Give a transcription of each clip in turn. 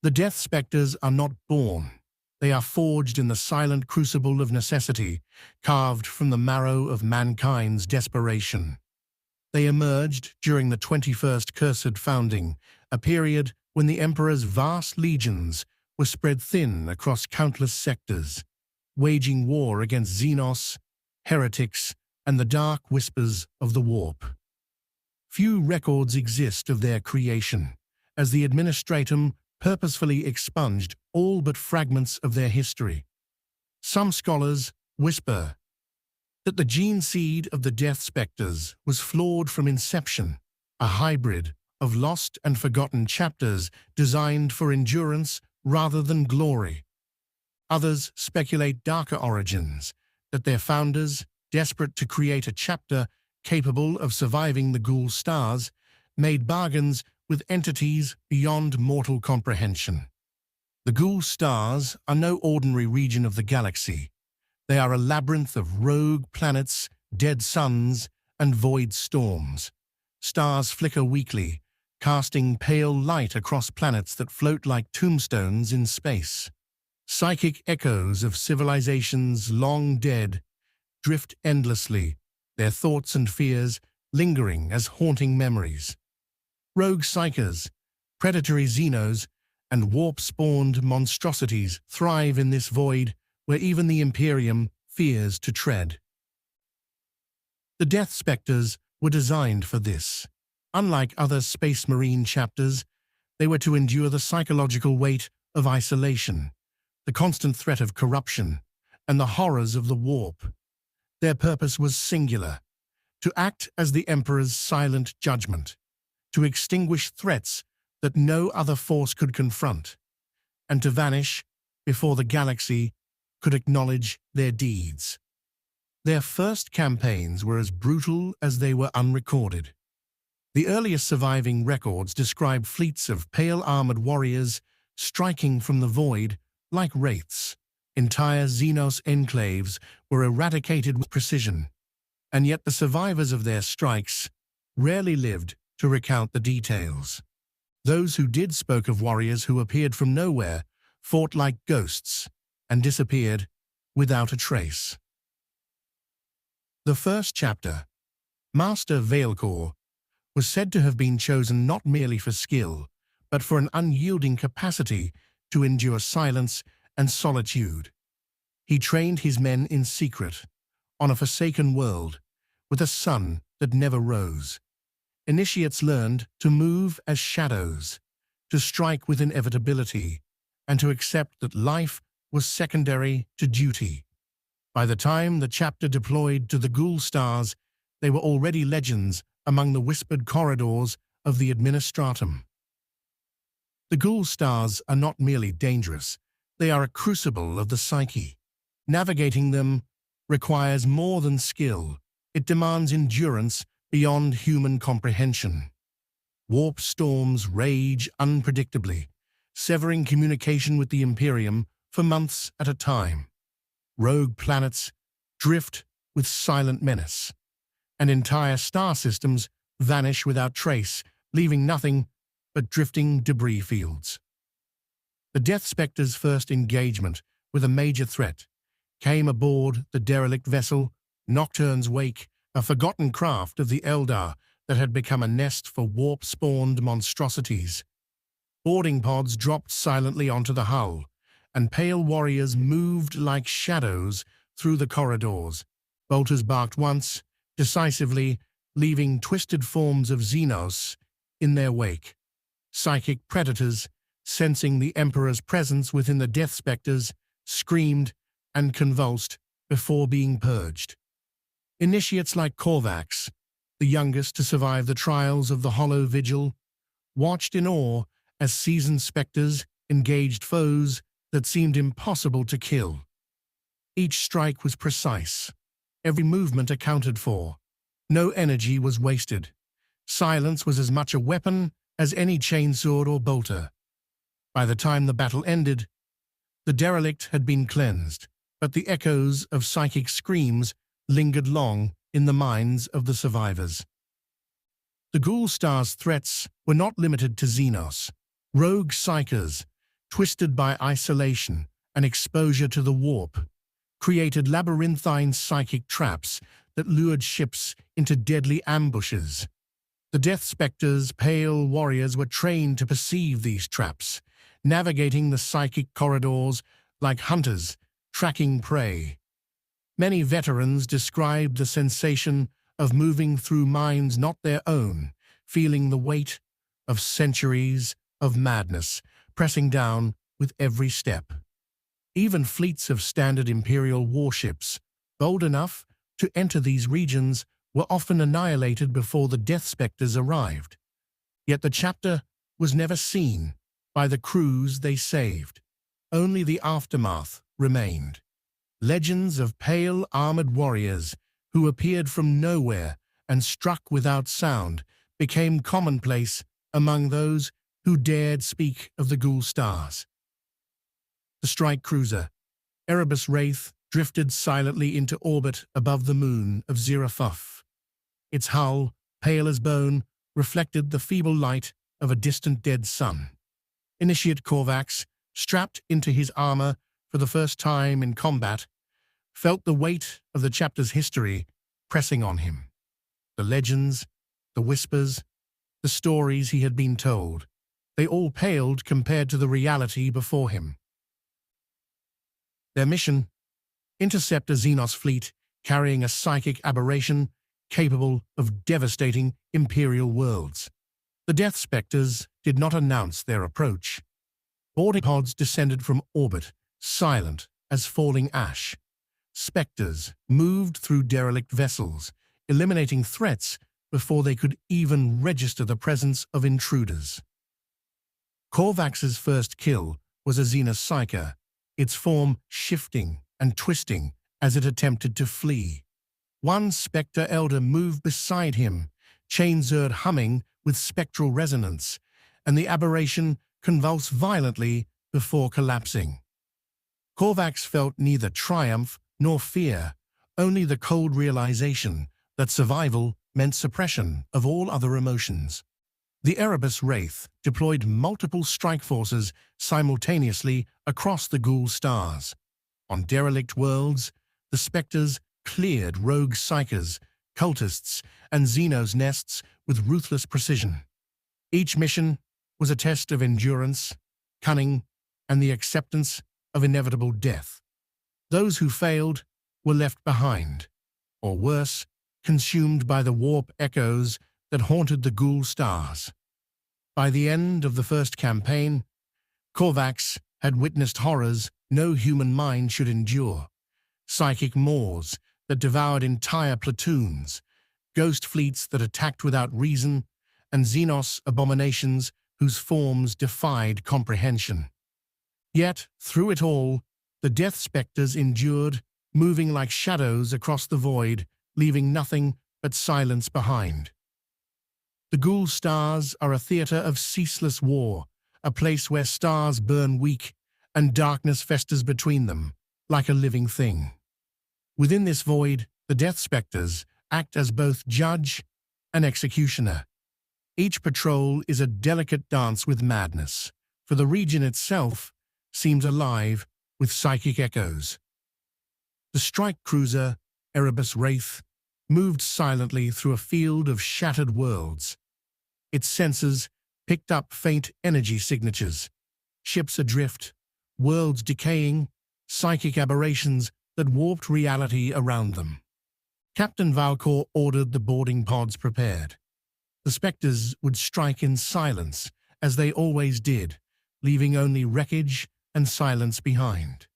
The Death Specters are not born. They are forged in the silent crucible of necessity, carved from the marrow of mankind's desperation. They emerged during the 21st Cursed Founding, a period when the Emperor's vast legions were spread thin across countless sectors, waging war against Xenos, heretics, and the dark whispers of the Warp. Few records exist of their creation, as the Administratum purposefully expunged all but fragments of their history. Some scholars whisper that the gene seed of the Death Specters was flawed from inception, a hybrid of lost and forgotten chapters designed for endurance rather than glory. Others speculate darker origins, that their founders, desperate to create a chapter capable of surviving the Ghoul stars, made bargains with entities beyond mortal comprehension. The Ghoul stars are no ordinary region of the galaxy. They are a labyrinth of rogue planets, dead suns, and void storms. Stars flicker weakly, casting pale light across planets that float like tombstones in space. Psychic echoes of civilizations long dead drift endlessly, their thoughts and fears lingering as haunting memories. Rogue psychers, predatory xenos, and warp-spawned monstrosities thrive in this void where even the Imperium fears to tread. The Death Specters were designed for this. Unlike other Space Marine chapters, they were to endure the psychological weight of isolation, the constant threat of corruption, and the horrors of the Warp. Their purpose was singular: to act as the Emperor's silent judgment, to extinguish threats that no other force could confront, and to vanish before the galaxy could acknowledge their deeds. Their first campaigns were as brutal as they were unrecorded. The earliest surviving records describe fleets of pale-armored warriors striking from the void like wraiths. Entire Xenos enclaves were eradicated with precision, and yet the survivors of their strikes rarely lived to recount the details. Those who did spoke of warriors who appeared from nowhere, fought like ghosts, and disappeared without a trace. The first chapter, Master Veilcore, was said to have been chosen not merely for skill, but for an unyielding capacity to endure silence and solitude. He trained his men in secret, on a forsaken world, with a sun that never rose. Initiates learned to move as shadows, to strike with inevitability, and to accept that life was secondary to duty. By the time the chapter deployed to the Ghoul stars, they were already legends among the whispered corridors of the Administratum. The Ghoul stars are not merely dangerous, they are a crucible of the psyche. Navigating them requires more than skill. It demands endurance beyond human comprehension. Warp storms rage unpredictably, severing communication with the Imperium for months at a time. Rogue planets drift with silent menace, and entire star systems vanish without trace, leaving nothing but drifting debris fields. The Death Specters' first engagement with a major threat came aboard the derelict vessel Nocturne's Wake, a forgotten craft of the Eldar that had become a nest for warp-spawned monstrosities. Boarding pods dropped silently onto the hull, and pale warriors moved like shadows through the corridors. Bolters barked once, decisively, leaving twisted forms of Xenos in their wake. Psychic predators, sensing the Emperor's presence within the Death Specters, screamed and convulsed before being purged. Initiates like Korvax, the youngest to survive the trials of the Hollow Vigil, watched in awe as seasoned specters engaged foes that seemed impossible to kill. Each strike was precise, every movement accounted for. No energy was wasted. Silence was as much a weapon as any chainsword or bolter. By the time the battle ended, the derelict had been cleansed, but the echoes of psychic screams lingered long in the minds of the survivors. The Ghoul Star's threats were not limited to Xenos. Rogue psychers, twisted by isolation and exposure to the warp, created labyrinthine psychic traps that lured ships into deadly ambushes. The Death Specters' pale warriors were trained to perceive these traps, navigating the psychic corridors like hunters tracking prey. Many veterans described the sensation of moving through minds not their own, feeling the weight of centuries of madness pressing down with every step. Even fleets of standard Imperial warships, bold enough to enter these regions, were often annihilated before the Death Specters arrived. Yet the chapter was never seen by the crews they saved. Only the aftermath remained. Legends of pale armored warriors who appeared from nowhere and struck without sound became commonplace among those who dared speak of the Ghoul stars. The strike cruiser, Erebus Wraith, drifted silently into orbit above the moon of Zerafuf. Its hull, pale as bone, reflected the feeble light of a distant dead sun. Initiate Korvax, strapped into his armor for the first time in combat, felt the weight of the chapter's history pressing on him. The legends, the whispers, the stories he had been told, they all paled compared to the reality before him. Their mission: intercept a Xenos fleet carrying a psychic aberration capable of devastating Imperial worlds. The Death Specters did not announce their approach. Boarding pods descended from orbit, silent as falling ash. Specters moved through derelict vessels, eliminating threats before they could even register the presence of intruders. Korvax's first kill was a Xenos Psyker, its form shifting and twisting as it attempted to flee. One Spectre Elder moved beside him, chain-zerd humming with spectral resonance, and the aberration convulsed violently before collapsing. Korvax felt neither triumph nor fear, only the cold realization that survival meant suppression of all other emotions. The Erebus Wraith deployed multiple strike forces simultaneously across the Ghoul stars. On derelict worlds, the Spectres cleared rogue psychers, cultists, and Xenos nests with ruthless precision. Each mission was a test of endurance, cunning, and the acceptance of inevitable death. Those who failed were left behind, or worse, consumed by the warp echoes that haunted the Ghoul stars. By the end of the first campaign, Korvax had witnessed horrors no human mind should endure. Psychic maws that devoured entire platoons, ghost fleets that attacked without reason, and Xenos abominations whose forms defied comprehension. Yet, through it all, the Death Specters endured, moving like shadows across the void, leaving nothing but silence behind. The Ghoul stars are a theater of ceaseless war, a place where stars burn weak and darkness festers between them, like a living thing. Within this void, the Death Specters act as both judge and executioner. Each patrol is a delicate dance with madness, for the region itself seems alive with psychic echoes. The strike cruiser, Erebus Wraith, moved silently through a field of shattered worlds. Its sensors picked up faint energy signatures, ships adrift, worlds decaying, psychic aberrations that warped reality around them. Captain Valcor ordered the boarding pods prepared. The Spectres would strike in silence, as they always did, leaving only wreckage and silence behind.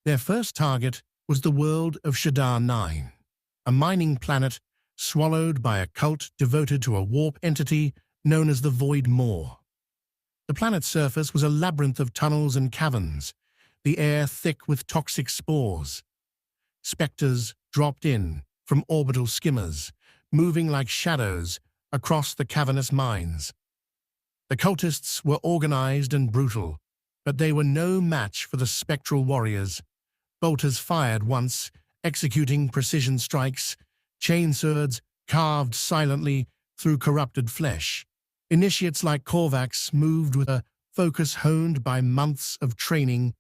Their first target was the world of Shadar 9, a mining planet swallowed by a cult devoted to a warp entity known as the Void Maw. The planet's surface was a labyrinth of tunnels and caverns, the air thick with toxic spores. Spectres dropped in from orbital skimmers, moving like shadows across the cavernous mines. The cultists were organized and brutal, but they were no match for the spectral warriors. Bolters fired once, executing precision strikes, chainswords carved silently through corrupted flesh. Initiates like Korvax moved with a focus honed by months of training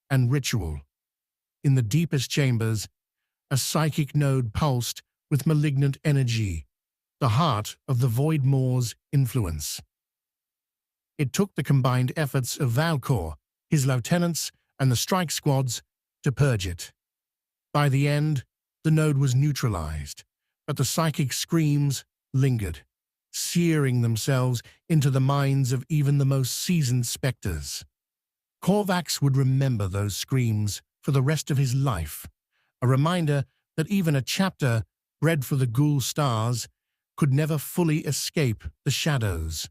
and ritual. In the deepest chambers, a psychic node pulsed with malignant energy, the heart of the Void Maor's influence. It took the combined efforts of Valcor, his lieutenants, and the strike squads to purge it. By the end, the node was neutralized, but the psychic screams lingered, searing themselves into the minds of even the most seasoned specters. Korvax would remember those screams for the rest of his life, a reminder that even a chapter bred for the Ghoul stars could never fully escape the shadows.